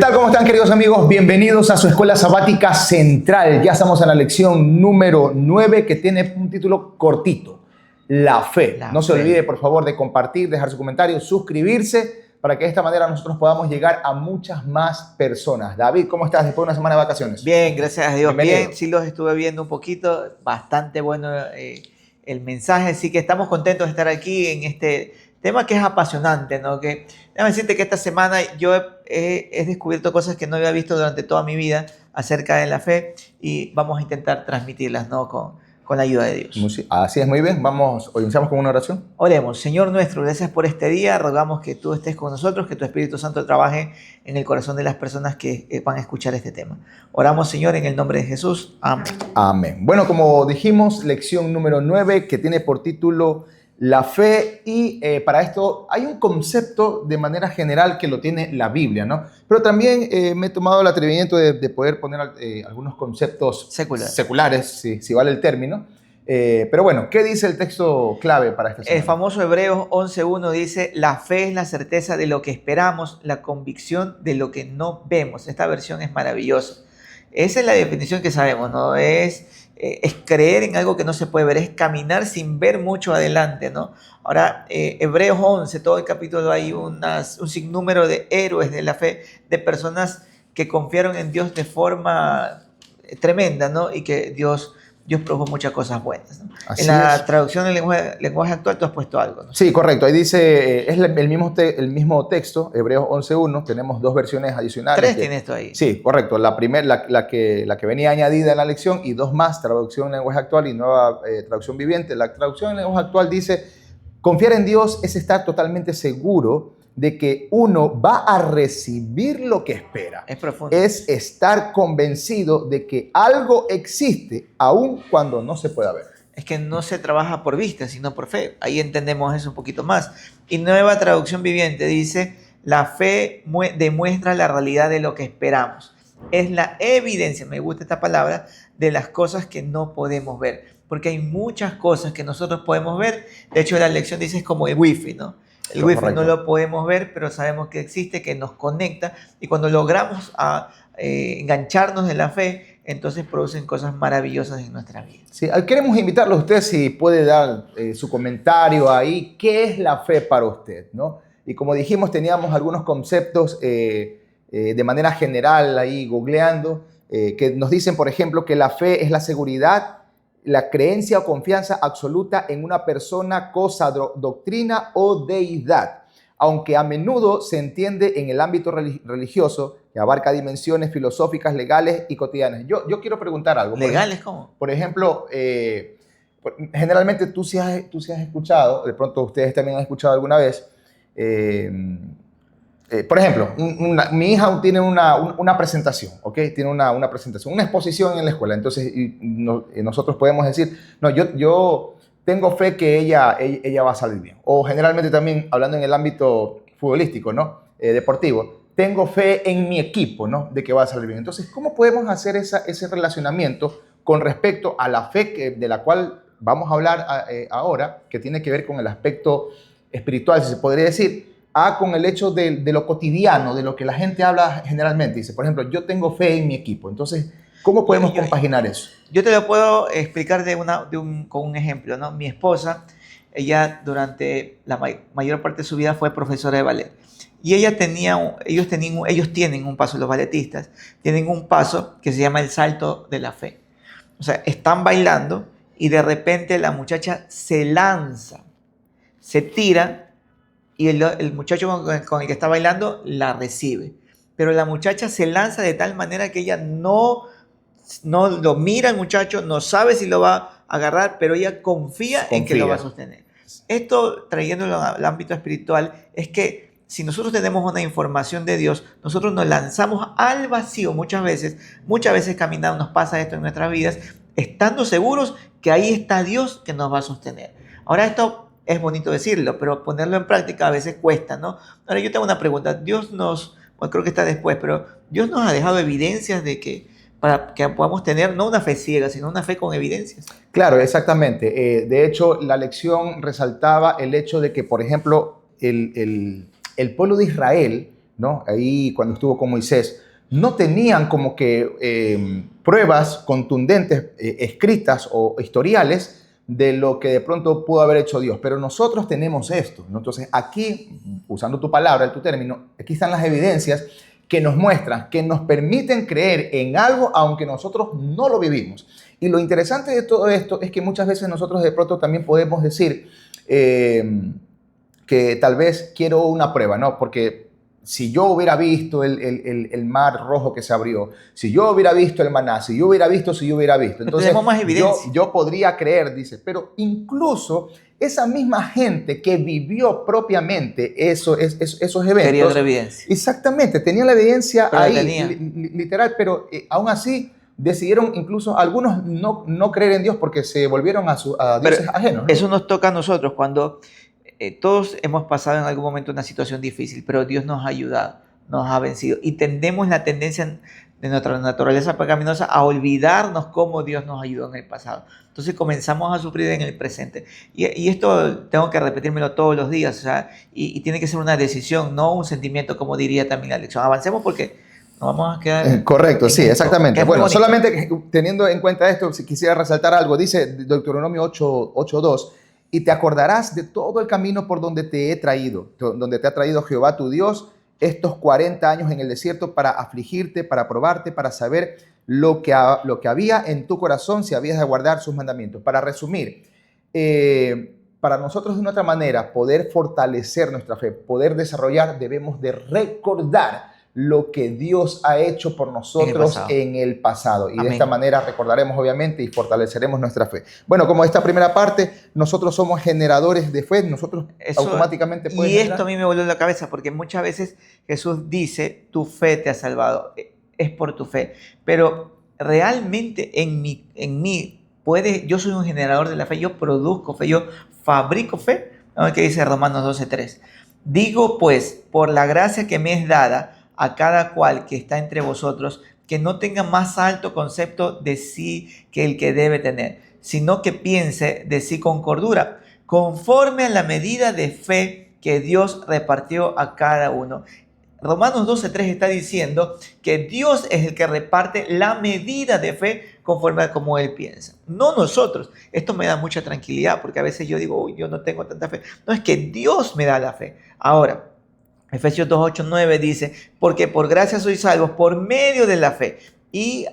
tal? ¿Cómo están, queridos amigos? Bienvenidos a su Escuela Sabática Central. Ya estamos en la lección número 9, que tiene un título cortito: La fe. No se olvide, por favor, de compartir, dejar su comentario, suscribirse, para que de esta manera nosotros podamos llegar a muchas más personas. David, ¿cómo estás después de una semana de vacaciones? Bien, gracias a Dios. Bienvenido. Bien, sí los estuve viendo un poquito. Bastante bueno el mensaje. Así que estamos contentos de estar aquí en este tema que es apasionante, ¿no? Déjame decirte que esta semana yo he descubierto cosas que no había visto durante toda mi vida acerca de la fe y vamos a intentar transmitirlas, ¿no? Con la ayuda de Dios. Así es, muy bien. Hoy iniciamos con una oración. Oremos. Señor nuestro, gracias por este día. Rogamos que tú estés con nosotros, que tu Espíritu Santo trabaje en el corazón de las personas que van a escuchar este tema. Oramos, Señor, en el nombre de Jesús. Amén. Amén. Bueno, como dijimos, lección número 9, que tiene por título La fe, y para esto hay un concepto de manera general que lo tiene la Biblia, ¿no? Pero también me he tomado el atrevimiento de poder poner algunos conceptos seculares, si vale el término. Pero bueno, ¿qué dice el texto clave para esta semana? El famoso Hebreos 11:1 dice: la fe es la certeza de lo que esperamos, la convicción de lo que no vemos. Esta versión es maravillosa. Esa es la definición que sabemos, ¿no? Es creer en algo que no se puede ver, es caminar sin ver mucho adelante, ¿no? Ahora, Hebreos 11, todo el capítulo, hay un sinnúmero de héroes de la fe, de personas que confiaron en Dios de forma tremenda, ¿no? Y que Dios produjo muchas cosas buenas, ¿no? En la traducción del lenguaje actual tú has puesto algo, ¿no? Sí, correcto. Ahí dice, es el mismo texto, Hebreos 11:1. Tenemos dos versiones adicionales. Tres tiene esto ahí. Sí, correcto. La primera, la que venía añadida en la lección, y dos más, traducción en lenguaje actual y nueva traducción viviente. La traducción en lenguaje actual dice: confiar en Dios es estar totalmente seguro de que uno va a recibir lo que espera. Es profundo. Es estar convencido de que algo existe aun cuando no se pueda ver. Es que no se trabaja por vista, sino por fe. Ahí entendemos eso un poquito más. Y nueva traducción viviente dice: la fe demuestra la realidad de lo que esperamos. Es la evidencia, me gusta esta palabra, de las cosas que no podemos ver. Porque hay muchas cosas que nosotros podemos ver. De hecho, la lección dice es como el wifi, ¿no? El wifi no lo podemos ver, pero sabemos que existe, que nos conecta. Y cuando logramos engancharnos en la fe, entonces producen cosas maravillosas en nuestra vida. Sí, queremos invitarlos a usted, si puede dar su comentario ahí. ¿Qué es la fe para usted, no? Y como dijimos, teníamos algunos conceptos de manera general ahí googleando, que nos dicen, por ejemplo, que la fe es la seguridad, la creencia o confianza absoluta en una persona, cosa, doctrina o deidad, aunque a menudo se entiende en el ámbito religioso, que abarca dimensiones filosóficas, legales y cotidianas. Yo quiero preguntar algo. ¿Legales cómo? Por ejemplo, generalmente tú sí has escuchado, de pronto ustedes también han escuchado alguna vez, por ejemplo, mi hija tiene una presentación, ¿ok? Tiene una presentación, una exposición en la escuela. Entonces nosotros podemos decir: no, yo tengo fe que ella va a salir bien. O generalmente también, hablando en el ámbito futbolístico, ¿no? Deportivo, tengo fe en mi equipo, ¿no? De que va a salir bien. Entonces, ¿cómo podemos hacer ese relacionamiento con respecto a la fe de la cual vamos a hablar ahora, que tiene que ver con el aspecto espiritual, si se podría decir, con el hecho de lo cotidiano, de lo que la gente habla generalmente? Dice, por ejemplo, yo tengo fe en mi equipo. Entonces, ¿cómo podemos compaginar eso? Yo te lo puedo explicar con un ejemplo, ¿no? Mi esposa, ella durante la mayor parte de su vida fue profesora de ballet. Y ellos tienen un paso, los balletistas, tienen un paso que se llama el salto de la fe. O sea, están bailando y de repente la muchacha se lanza, se tira, y el muchacho con el que está bailando la recibe. Pero la muchacha se lanza de tal manera que ella no lo mira al muchacho, no sabe si lo va a agarrar, pero ella confía en que lo va a sostener. Esto, trayéndolo al ámbito espiritual, es que si nosotros tenemos una información de Dios, nosotros nos lanzamos al vacío muchas veces caminando, nos pasa esto en nuestras vidas, estando seguros que ahí está Dios que nos va a sostener. Ahora, esto es bonito decirlo, pero ponerlo en práctica a veces cuesta, ¿no? Ahora, yo tengo una pregunta. Creo que está después, pero Dios nos ha dejado evidencias para que podamos tener no una fe ciega, sino una fe con evidencias. Claro, exactamente. De hecho, la lección resaltaba el hecho de que, por ejemplo, el pueblo de Israel ¿no? Ahí cuando estuvo con Moisés, no tenían como que pruebas contundentes, escritas o historiales de lo que de pronto pudo haber hecho Dios. Pero nosotros tenemos esto, ¿no? Entonces aquí, usando tu palabra, tu término, aquí están las evidencias que nos muestran, que nos permiten creer en algo aunque nosotros no lo vivimos. Y lo interesante de todo esto es que muchas veces nosotros de pronto también podemos decir que tal vez quiero una prueba, ¿no? Porque si yo hubiera visto el mar rojo que se abrió, si yo hubiera visto el maná, si yo hubiera visto, entonces Tenemos más evidencia. yo podría creer, dice, pero incluso esa misma gente que vivió propiamente esos eventos. Quería otra evidencia. Exactamente, tenía la evidencia Pero ahí, literal, pero aún así decidieron incluso algunos no creer en Dios porque se volvieron a dioses ajenos, ¿no? Eso nos toca a nosotros cuando todos hemos pasado en algún momento una situación difícil, pero Dios nos ha ayudado, nos ha vencido y tenemos la tendencia de nuestra naturaleza pecaminosa a olvidarnos cómo Dios nos ayudó en el pasado. Entonces comenzamos a sufrir en el presente. Y esto tengo que repetírmelo todos los días, o sea, y tiene que ser una decisión, no un sentimiento, como diría también la lección. Avancemos porque nos vamos a quedar... Correcto, sí, esto, exactamente. Bueno, bonito. solamente teniendo en cuenta esto, si quisiera resaltar algo, dice Deuteronomio 8:2, y te acordarás de todo el camino por donde te he traído, donde te ha traído Jehová tu Dios estos 40 años en el desierto para afligirte, para probarte, para saber lo que había en tu corazón, si habías de guardar sus mandamientos. Para resumir, para nosotros de una otra manera poder fortalecer nuestra fe, poder desarrollar, debemos de recordar lo que Dios ha hecho por nosotros en el pasado. Y Amén. De esta manera recordaremos obviamente y fortaleceremos nuestra fe. Bueno, como esta primera parte, nosotros somos generadores de fe, nosotros automáticamente podemos... Y esto a mí me volvió la cabeza porque muchas veces Jesús dice, tu fe te ha salvado, es por tu fe. Pero realmente en mí yo soy un generador de la fe, yo produzco fe, yo fabrico fe. ¿No? ¿Qué dice Romanos 12:3? Digo pues, por la gracia que me es dada, a cada cual que está entre vosotros, que no tenga más alto concepto de sí que el que debe tener, sino que piense de sí con cordura, conforme a la medida de fe que Dios repartió a cada uno. Romanos 12:3 está diciendo que Dios es el que reparte la medida de fe conforme a como Él piensa, no nosotros. Esto me da mucha tranquilidad porque a veces yo digo, yo no tengo tanta fe. No, es que Dios me da la fe. Ahora, Efesios 2:8-9 dice, porque por gracia sois salvos por medio de la fe. Y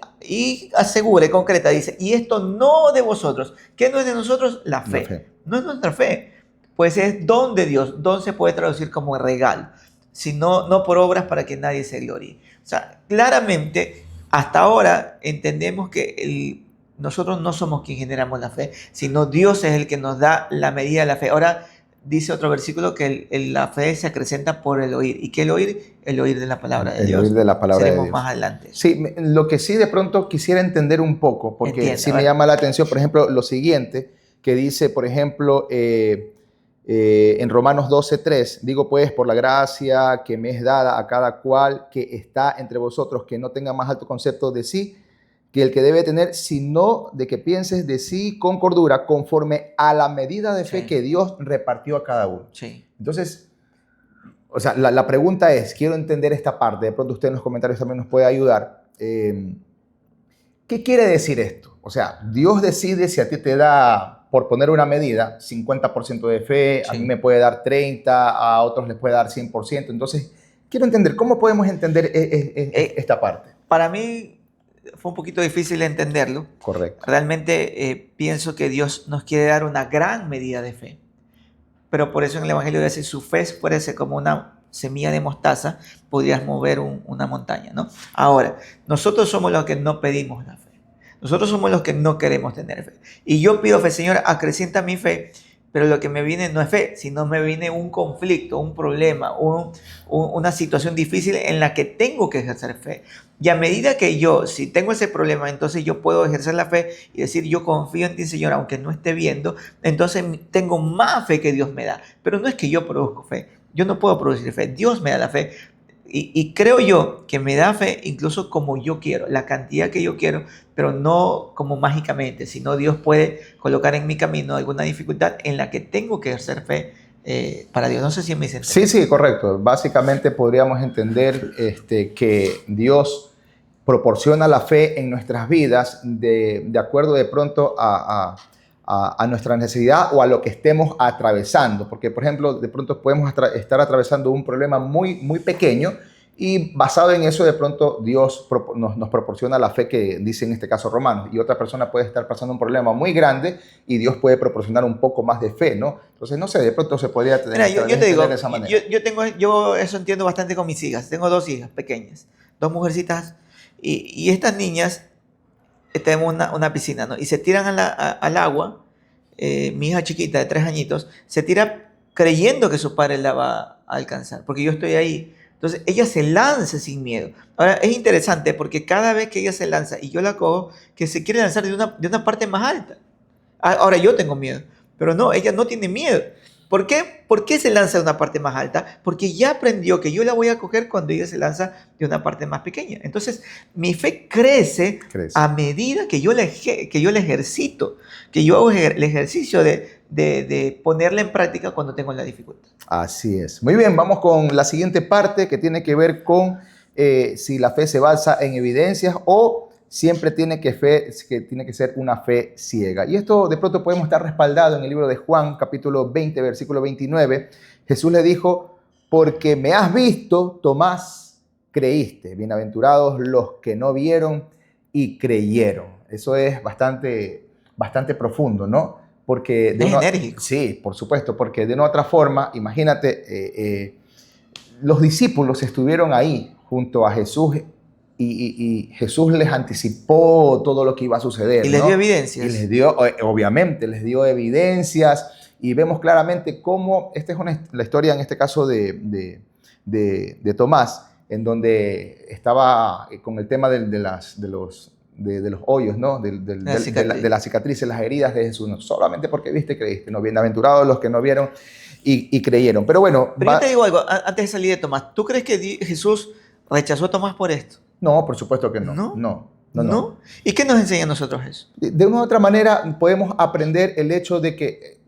asegure, concreta, dice, y esto no de vosotros. ¿Qué no es de nosotros? La fe. No es nuestra fe. Pues es don de Dios. Don se puede traducir como regalo, sino no por obras para que nadie se gloríe. O sea, claramente, hasta ahora entendemos que nosotros no somos quien generamos la fe, sino Dios es el que nos da la medida de la fe. Ahora, dice otro versículo que la fe se acrecenta por el oír. ¿Y qué el oír? El oír de la palabra de Dios. El oír de la palabra Seremos de Dios. Más adelante. Sí, lo que sí de pronto quisiera entender un poco, porque Entiendo, sí me llama la atención, por ejemplo, lo siguiente, que dice, por ejemplo, en Romanos 12:3, digo pues, por la gracia que me es dada a cada cual que está entre vosotros, que no tenga más alto concepto de sí que el que debe tener, sino de que pienses de sí con cordura, conforme a la medida de fe que Dios repartió a cada uno. Sí. Entonces, o sea, la pregunta es, quiero entender esta parte, de pronto usted en los comentarios también nos puede ayudar. ¿Qué quiere decir esto? O sea, Dios decide si a ti te da, por poner una medida, 50% de fe, a mí me puede dar 30%, a otros les puede dar 100%. Entonces, quiero entender, ¿cómo podemos entender esta parte? Para mí fue un poquito difícil entenderlo. Correcto. Realmente pienso que Dios nos quiere dar una gran medida de fe. Pero por eso en el Evangelio dice, su fe fuese como una semilla de mostaza, podrías mover una montaña, ¿no? Ahora, nosotros somos los que no pedimos la fe. Nosotros somos los que no queremos tener fe. Y yo pido fe, Señor, acrecienta mi fe, pero lo que me viene no es fe, sino me viene un conflicto, un problema, una situación difícil en la que tengo que ejercer fe. Y a medida que yo, si tengo ese problema, entonces yo puedo ejercer la fe y decir, yo confío en ti, Señor, aunque no esté viendo, entonces tengo más fe que Dios me da. Pero no es que yo produzco fe, yo no puedo producir fe, Dios me da la fe. Y creo yo que me da fe incluso como yo quiero, la cantidad que yo quiero, pero no como mágicamente, sino Dios puede colocar en mi camino alguna dificultad en la que tengo que ejercer fe para Dios. No sé si me hice Sí, entender. sí, correcto. Básicamente podríamos entender que Dios proporciona la fe en nuestras vidas de acuerdo de pronto a nuestra necesidad o a lo que estemos atravesando. Porque, por ejemplo, de pronto podemos estar atravesando un problema muy, muy pequeño y basado en eso de pronto Dios nos proporciona la fe que dice en este caso Romanos. Y otra persona puede estar pasando un problema muy grande y Dios puede proporcionar un poco más de fe, ¿no? Entonces, no sé, de pronto se podría Mira, yo te entender de digo, esa manera. yo eso entiendo bastante con mis hijas. Tengo dos hijas pequeñas, dos mujercitas, y estas niñas, tenemos una piscina, ¿no? Y se tiran al agua, mi hija chiquita de 3 añitos, se tira creyendo que su padre la va a alcanzar, porque yo estoy ahí. Entonces, ella se lanza sin miedo. Ahora, es interesante porque cada vez que ella se lanza y yo la cojo, que se quiere lanzar de una parte más alta. Ahora yo tengo miedo, pero no, ella no tiene miedo. ¿Por qué? ¿Por qué se lanza de una parte más alta? Porque ya aprendió que yo la voy a coger cuando ella se lanza de una parte más pequeña. Entonces, mi fe crece Crece. a medida que yo la ejercito, que yo hago el ejercicio de ponerla en práctica cuando tengo la dificultad. Así es. Muy bien, vamos con la siguiente parte que tiene que ver con si la fe se basa en evidencias o siempre tiene que ser una fe ciega. Y esto de pronto podemos estar respaldado en el libro de Juan, capítulo 20, versículo 29. Jesús le dijo, porque me has visto, Tomás, creíste. Bienaventurados los que no vieron y creyeron. Eso es bastante profundo, ¿no? Porque Es enérgico. sí, por supuesto, porque de una otra forma, imagínate, los discípulos estuvieron ahí junto a Jesús y Jesús les anticipó todo lo que iba a suceder, Y les dio ¿no? evidencias. Y les dio, obviamente, les dio evidencias y vemos claramente cómo, esta es la historia en este caso de Tomás, en donde estaba con el tema de los hoyos, ¿no? De las cicatrices, las heridas de Jesús. No solamente porque viste, creíste. No, bienaventurados los que no vieron y creyeron. Pero bueno. Pero yo te digo algo, antes de salir de Tomás, ¿tú crees que Jesús rechazó a Tomás por esto? No, por supuesto que no. ¿No? No. ¿No? ¿Y qué nos enseña a nosotros eso? De una u otra manera podemos aprender el hecho de que,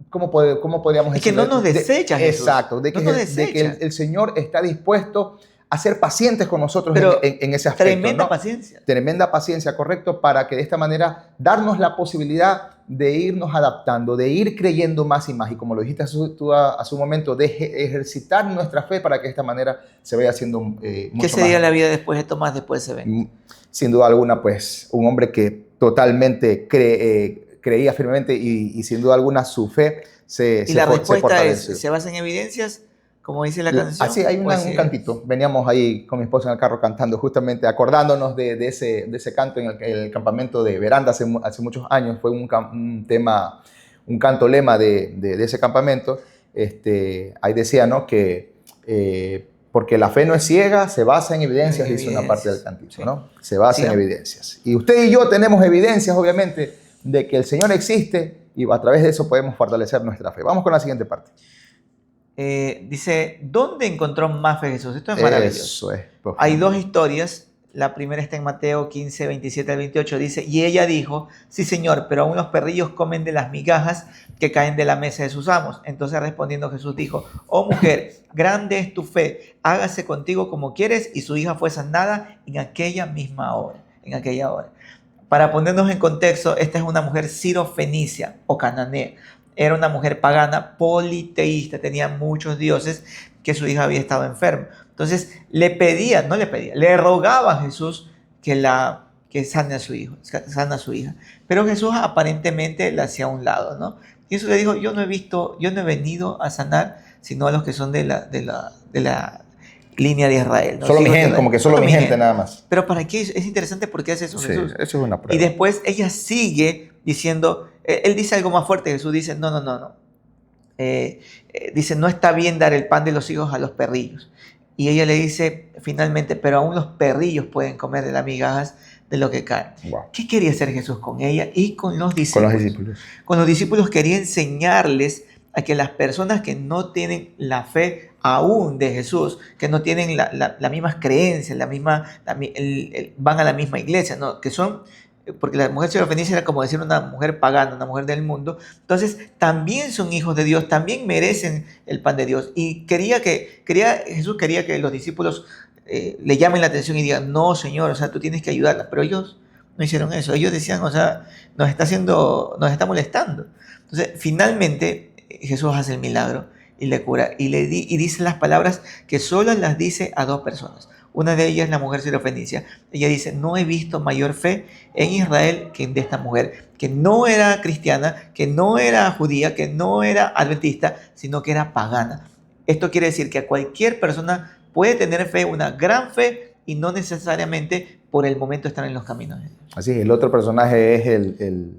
¿cómo podríamos decir? Es que no nos desecha Jesús. Exacto, de que, no nos de que el Señor está dispuesto a ser pacientes con nosotros en ese aspecto. Tremenda ¿no? Paciencia. Tremenda paciencia, correcto, para que de esta manera darnos la posibilidad de irnos adaptando, de ir creyendo más y más. Y como lo dijiste tú a su momento, de ejercitar nuestra fe para que de esta manera se vaya haciendo mucho más. ¿Qué sería la vida después de Tomás, después de ese evento? Sin duda alguna, pues, un hombre que totalmente creía firmemente y sin duda alguna su fe y la respuesta es, ¿se basa en evidencias? Como dice la canción. Así, hay un cantito. Veníamos ahí con mi esposa en el carro cantando, justamente acordándonos de ese canto en el campamento de Veranda hace muchos años. Fue un tema, un canto lema de ese campamento. Ahí decía, ¿no? Que porque la fe no es ciega, se basa en evidencias, dice una parte del cantito, sí. ¿No? Se basa en evidencias. Y usted y yo tenemos evidencias, obviamente, de que el Señor existe y a través de eso podemos fortalecer nuestra fe. Vamos con la siguiente parte. Dice, ¿dónde encontró más fe Jesús? Esto es maravilloso. Eso es profundo. Hay dos historias. La primera está en Mateo 15, 27 al 28. Dice, y ella dijo, sí señor, pero aún los perrillos comen de las migajas que caen de la mesa de sus amos. Entonces respondiendo Jesús dijo, oh mujer, grande es tu fe, hágase contigo como quieres. Y su hija fue sanada en aquella misma hora. Para ponernos en contexto, esta es una mujer sirofenicia o cananea. Era una mujer pagana, politeísta, tenía muchos dioses, que su hija había estado enferma. Entonces le rogaba a Jesús que sane a su hija. Pero Jesús aparentemente la hacía a un lado, ¿no? Y Jesús le dijo, yo no he venido a sanar, sino a los que son de la línea de Israel, ¿no? Solo mi gente, como que solo mi gente nada más. Pero ¿para qué? Es interesante porque hace eso Jesús. Eso es una prueba. Y después ella sigue diciendo, él dice algo más fuerte, Jesús dice, no. Dice, no está bien dar el pan de los hijos a los perrillos. Y ella le dice finalmente, pero aún los perrillos pueden comer de las migajas de lo que cae. Wow. ¿Qué quería hacer Jesús con ella y con los discípulos? Con los discípulos quería enseñarles a que las personas que no tienen la fe aún de Jesús, que no tienen las mismas creencias, van a la misma iglesia, no, que son porque la mujer sirofenicia era como decir una mujer pagana, una mujer del mundo. Entonces, también son hijos de Dios, también merecen el pan de Dios. Y Jesús quería que los discípulos le llamen la atención y digan, no, Señor, o sea, tú tienes que ayudarla. Pero ellos no hicieron eso. Ellos decían, o sea, nos está molestando. Entonces, finalmente, Jesús hace el milagro y le cura. Y dice las palabras que solo las dice a dos personas. Una de ellas es la mujer sirofenicia. Ella dice, no he visto mayor fe en Israel que en de esta mujer, que no era cristiana, que no era judía, que no era adventista, sino que era pagana. Esto quiere decir que cualquier persona puede tener fe, una gran fe, y no necesariamente por el momento estar en los caminos de Dios. Así es, el otro personaje es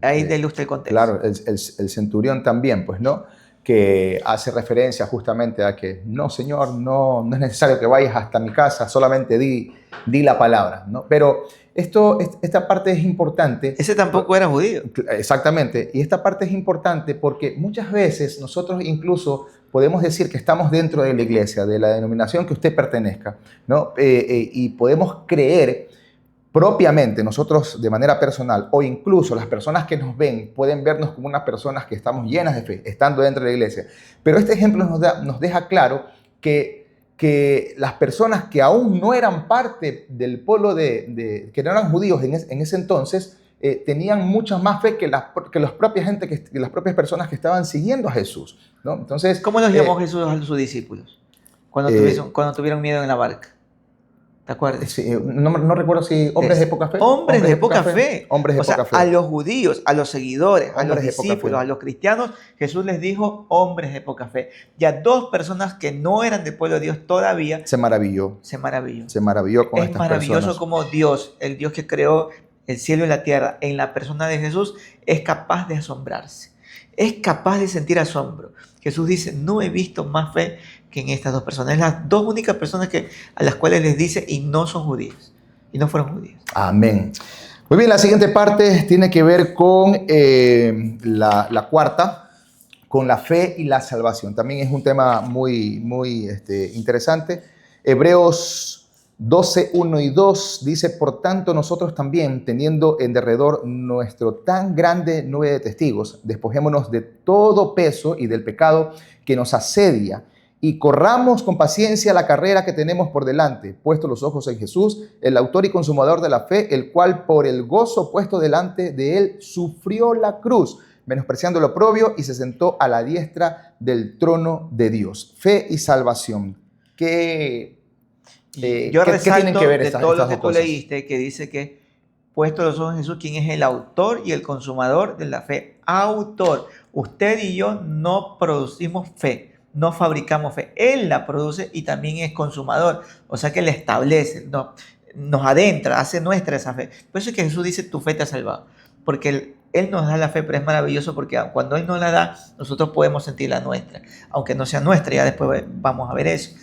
Ahí déle usted el contexto. Claro, el centurión también, pues, ¿no? Que hace referencia justamente a que, no, Señor, no es necesario que vayas hasta mi casa, solamente di la palabra, ¿no? Pero esta parte es importante. Ese tampoco era judío. Exactamente, y esta parte es importante porque muchas veces nosotros incluso podemos decir que estamos dentro de la iglesia, de la denominación que usted pertenezca, ¿no? Y podemos creer propiamente nosotros de manera personal, o incluso las personas que nos ven pueden vernos como unas personas que estamos llenas de fe, estando dentro de la iglesia. Pero este ejemplo nos deja claro que las personas que aún no eran parte del pueblo que no eran judíos en ese entonces, tenían mucha más fe que las propias personas que estaban siguiendo a Jesús, ¿no? Entonces, ¿cómo los llamó Jesús a sus discípulos cuando tuvieron miedo en la barca? ¿Te acuerdas? Sí, no recuerdo si hombres de poca fe. Hombres de poca fe. Hombres de poca fe. A los judíos, a los seguidores, a los Hombres de poca discípulos, fe. a los cristianos, Jesús les dijo hombres de poca fe. Y a dos personas que no eran del pueblo de Dios todavía, se maravilló. Se maravilló con estas maravilloso personas. como Dios, el Dios que creó el cielo y la tierra, en la persona de Jesús, es capaz de asombrarse. Es capaz de sentir asombro. Jesús dice, no he visto más fe que en estas dos personas. Es las dos únicas personas a las cuales les dice y no son judíos. Y no fueron judíos. Amén. Muy bien, la siguiente parte tiene que ver con la cuarta, con la fe y la salvación. También es un tema muy interesante. Hebreos 12, 1 y 2 dice, por tanto nosotros también, teniendo en derredor nuestro tan grande nube de testigos, despojémonos de todo peso y del pecado que nos asedia y corramos con paciencia la carrera que tenemos por delante, puesto los ojos en Jesús, el autor y consumador de la fe, el cual por el gozo puesto delante de él sufrió la cruz, menospreciando lo oprobio, y se sentó a la diestra del trono de Dios. Fe y salvación. Yo resalto tienen que ver de todo lo que tú cosas? leíste, que dice que puesto los ojos en Jesús, quien es el autor y el consumador de la fe. Autor. Usted y yo no producimos fe, no fabricamos fe. Él la produce y también es consumador. O sea que la establece, nos adentra, hace nuestra esa fe. Por eso es que Jesús dice, tu fe te ha salvado. Porque Él nos da la fe, pero es maravilloso porque cuando Él nos la da, nosotros podemos sentir la nuestra. Aunque no sea nuestra, ya después vamos a ver eso.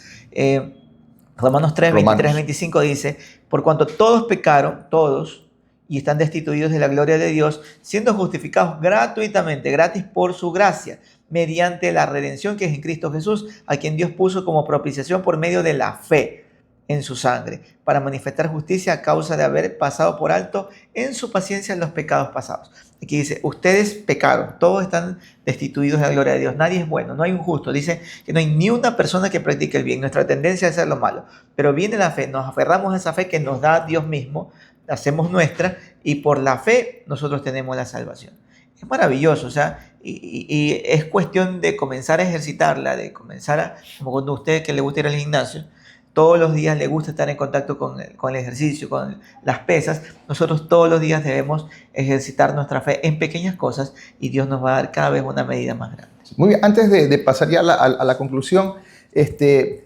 Romanos 3, 23, 25 dice, por cuanto todos pecaron, todos, y están destituidos de la gloria de Dios, siendo justificados gratuitamente, gratis por su gracia, mediante la redención que es en Cristo Jesús, a quien Dios puso como propiciación por medio de la fe en su sangre, para manifestar justicia a causa de haber pasado por alto en su paciencia los pecados pasados. Aquí dice, ustedes pecaron, todos están destituidos de la gloria de Dios, nadie es bueno, no hay un justo. Dice que no hay ni una persona que practique el bien, nuestra tendencia es hacer lo malo, pero viene la fe, nos aferramos a esa fe que nos da Dios mismo, la hacemos nuestra y por la fe nosotros tenemos la salvación. Es maravilloso, o sea, y es cuestión de comenzar a ejercitarla, de comenzar como cuando a usted que le gusta ir al gimnasio, todos los días le gusta estar en contacto con el ejercicio, con las pesas. Nosotros todos los días debemos ejercitar nuestra fe en pequeñas cosas y Dios nos va a dar cada vez una medida más grande. Muy bien, antes de pasar ya a la conclusión, ¿qué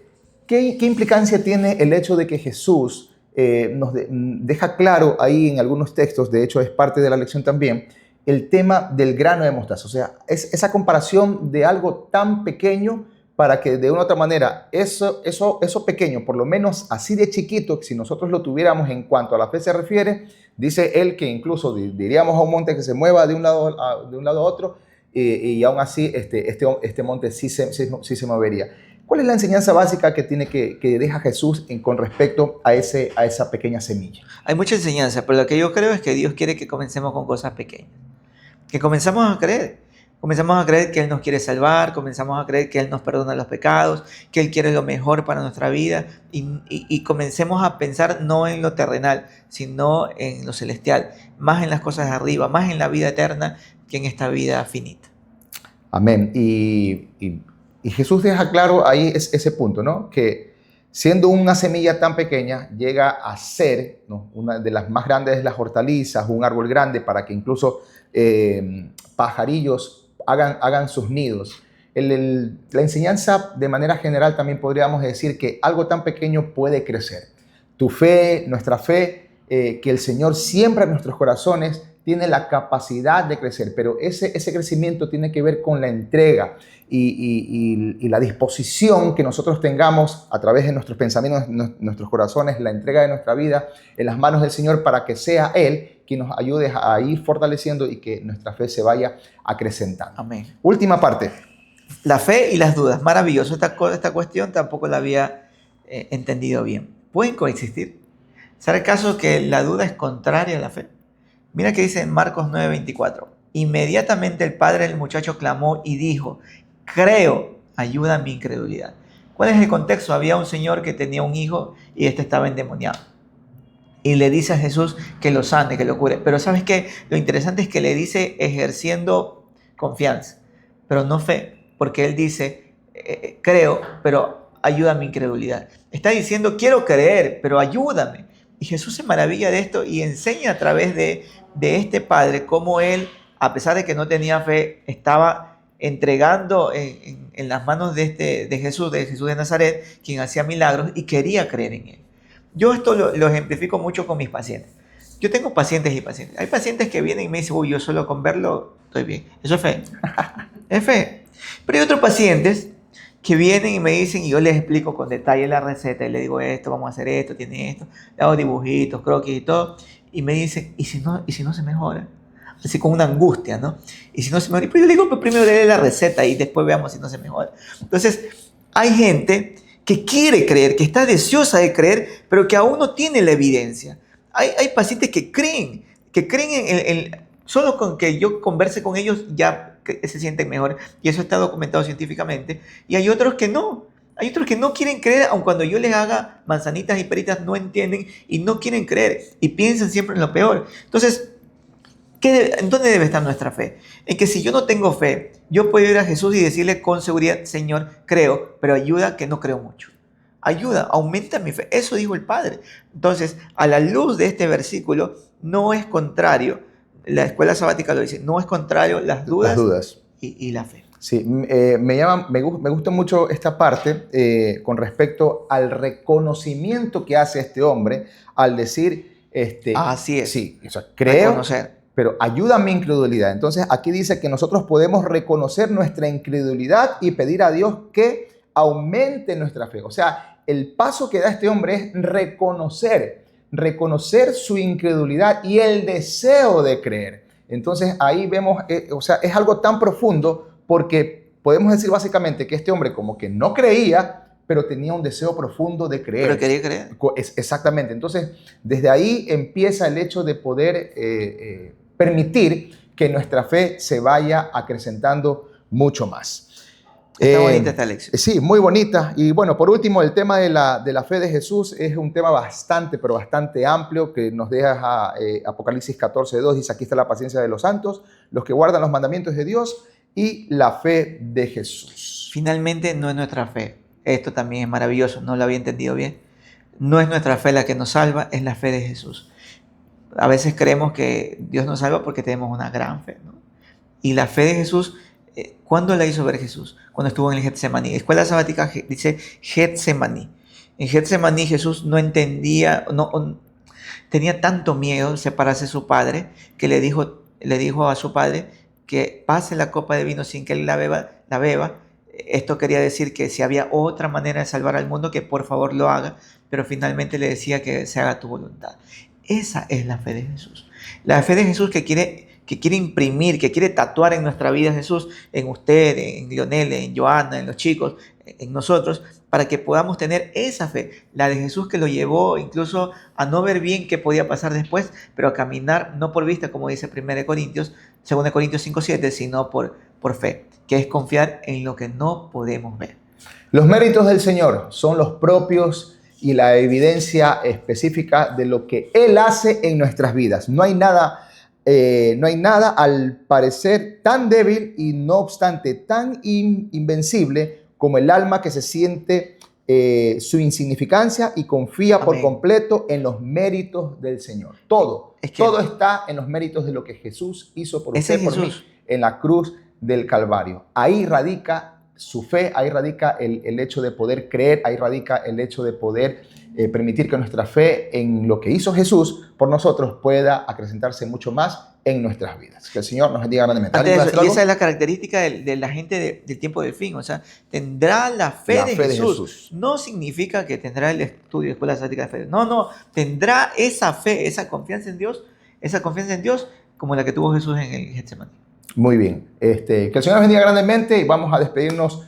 implicancia tiene el hecho de que Jesús nos deja claro ahí en algunos textos, de hecho es parte de la lección también, el tema del grano de mostaza? O sea, es esa comparación de algo tan pequeño para que de una u otra manera eso pequeño, por lo menos así de chiquito, si nosotros lo tuviéramos en cuanto a la fe se refiere, dice él que incluso diríamos a un monte que se mueva de un lado a otro y aún así este monte sí se movería. ¿Cuál es la enseñanza básica que deja Jesús con respecto a esa pequeña semilla? Hay mucha enseñanza, pero lo que yo creo es que Dios quiere que comencemos con cosas pequeñas. Que comenzamos a creer. Comenzamos a creer que Él nos quiere salvar, comenzamos a creer que Él nos perdona los pecados, que Él quiere lo mejor para nuestra vida y comencemos a pensar no en lo terrenal, sino en lo celestial, más en las cosas de arriba, más en la vida eterna que en esta vida finita. Amén. Y Jesús deja claro ahí ese punto, ¿no? Que siendo una semilla tan pequeña, llega a ser, ¿no?, una de las más grandes de las hortalizas, un árbol grande para que incluso pajarillos hagan sus nidos. La enseñanza de manera general también podríamos decir que algo tan pequeño puede crecer. Tu fe, nuestra fe, que el Señor siembra en nuestros corazones, tiene la capacidad de crecer, pero ese crecimiento tiene que ver con la entrega y la disposición que nosotros tengamos a través de nuestros pensamientos, nuestros corazones, la entrega de nuestra vida en las manos del Señor para que sea Él quien nos ayude a ir fortaleciendo y que nuestra fe se vaya acrecentando. Amén. Última parte. La fe y las dudas. Maravilloso. Esta cuestión tampoco la había entendido bien. ¿Pueden coexistir? ¿Será el caso que la duda es contraria a la fe? Mira que dice en Marcos 9:24. Inmediatamente el padre del muchacho clamó y dijo: creo, ayuda a mi incredulidad. ¿Cuál es el contexto? Había un señor que tenía un hijo y este estaba endemoniado. Y le dice a Jesús que lo sane, que lo cure. Pero ¿sabes qué? Lo interesante es que le dice ejerciendo confianza, pero no fe, porque él dice, creo, pero ayuda a mi incredulidad. Está diciendo, quiero creer, pero ayúdame. Y Jesús se maravilla de esto y enseña a través de este padre cómo él, a pesar de que no tenía fe, estaba entregando en las manos de Jesús de Nazaret, quien hacía milagros y quería creer en él. Yo esto lo ejemplifico mucho con mis pacientes. Yo tengo pacientes y pacientes. Hay pacientes que vienen y me dicen, uy, yo solo con verlo estoy bien. Eso es fe. Es fe. Pero hay otros pacientes que vienen y me dicen, y yo les explico con detalle la receta, y les digo esto, vamos a hacer esto, tiene esto, le hago dibujitos, croquis y todo, y me dicen, ¿y si no se mejora? Así con una angustia, ¿no? Y si no se mejora, pero yo le digo, pues primero le dé la receta y después veamos si no se mejora. Entonces, hay gente que quiere creer, que está deseosa de creer, pero que aún no tiene la evidencia. Hay pacientes que creen solo con que yo converse con ellos ya se sienten mejor, y eso está documentado científicamente, y hay otros que no. Hay otros que no quieren creer, aun cuando yo les haga manzanitas y peritas, no entienden y no quieren creer, y piensan siempre en lo peor. Entonces, ¿en dónde debe estar nuestra fe? En que si yo no tengo fe, yo puedo ir a Jesús y decirle con seguridad, Señor, creo, pero ayuda que no creo mucho. Ayuda, aumenta mi fe. Eso dijo el Padre. Entonces, a la luz de este versículo, no es contrario, la escuela sabática lo dice, no es contrario las dudas. Y la fe. Sí, me gusta mucho esta parte con respecto al reconocimiento que hace este hombre al decir, así es. Sí, o sea, creo, reconocer, pero ayuda a mi incredulidad. Entonces aquí dice que nosotros podemos reconocer nuestra incredulidad y pedir a Dios que aumente nuestra fe. O sea, el paso que da este hombre es reconocer su incredulidad y el deseo de creer. Entonces ahí vemos, o sea, es algo tan profundo porque podemos decir básicamente que este hombre como que no creía, pero tenía un deseo profundo de creer. Pero quería creer. Exactamente. Entonces, desde ahí empieza el hecho de poder permitir que nuestra fe se vaya acrecentando mucho más. Está bonita esta lección. Sí, muy bonita. Y bueno, por último, el tema de la fe de Jesús es un tema pero bastante amplio que nos deja Apocalipsis 14:2. Dice, aquí está la paciencia de los santos, los que guardan los mandamientos de Dios y la fe de Jesús. Finalmente, no es nuestra fe. Esto también es maravilloso, no lo había entendido bien. No es nuestra fe la que nos salva, es la fe de Jesús. A veces creemos que Dios nos salva porque tenemos una gran fe, ¿no? Y la fe de Jesús, ¿cuándo la hizo ver Jesús? Cuando estuvo en el Getsemaní. Escuela sabática dice Getsemaní. En Getsemaní Jesús no entendía, tenía tanto miedo de separarse de su padre, que le dijo a su padre que pase la copa de vino sin que él la beba. Esto quería decir que si había otra manera de salvar al mundo, que por favor lo haga, pero finalmente le decía que se haga tu voluntad. Esa es la fe de Jesús. La fe de Jesús que quiere imprimir, que quiere tatuar en nuestra vida Jesús, en usted, en Lionel, en Joana, en los chicos, en nosotros para que podamos tener esa fe, la de Jesús que lo llevó incluso a no ver bien qué podía pasar después, pero a caminar no por vista, como dice 2 Corintios 5:7, sino por fe, que es confiar en lo que no podemos ver. Los méritos del Señor son los propios y la evidencia específica de lo que Él hace en nuestras vidas. No hay nada al parecer tan débil y no obstante tan invencible como el alma que se siente su insignificancia y confía Amén. por completo en los méritos del Señor. Todo está en los méritos de lo que Jesús hizo por Ese usted, es por mí, Jesús. en la cruz del Calvario. Ahí radica su fe, ahí radica el hecho de poder creer, ahí radica el hecho de poder permitir que nuestra fe en lo que hizo Jesús por nosotros pueda acrecentarse mucho más en nuestras vidas. Que el Señor nos bendiga grandemente. Y esa es la característica de la gente del tiempo del fin. O sea, tendrá la fe de Jesús. No significa que tendrá el estudio de escuela sabática de fe. No, tendrá esa fe, esa confianza en Dios como la que tuvo Jesús en el Getsemaní. Muy bien. Que el Señor nos bendiga grandemente y vamos a despedirnos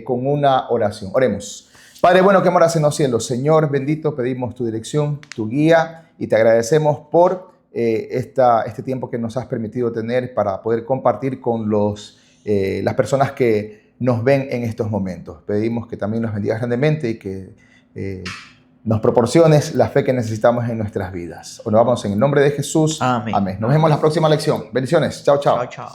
con una oración. Oremos. Padre bueno que moras en los cielos, Señor bendito, pedimos tu dirección, tu guía y te agradecemos por este tiempo que nos has permitido tener para poder compartir con las personas que nos ven en estos momentos. Pedimos que también nos bendigas grandemente y que nos proporciones la fe que necesitamos en nuestras vidas. Oramos en el nombre de Jesús. Amén. Amén. Nos vemos en la próxima lección. Bendiciones. Chao, chao. Chao.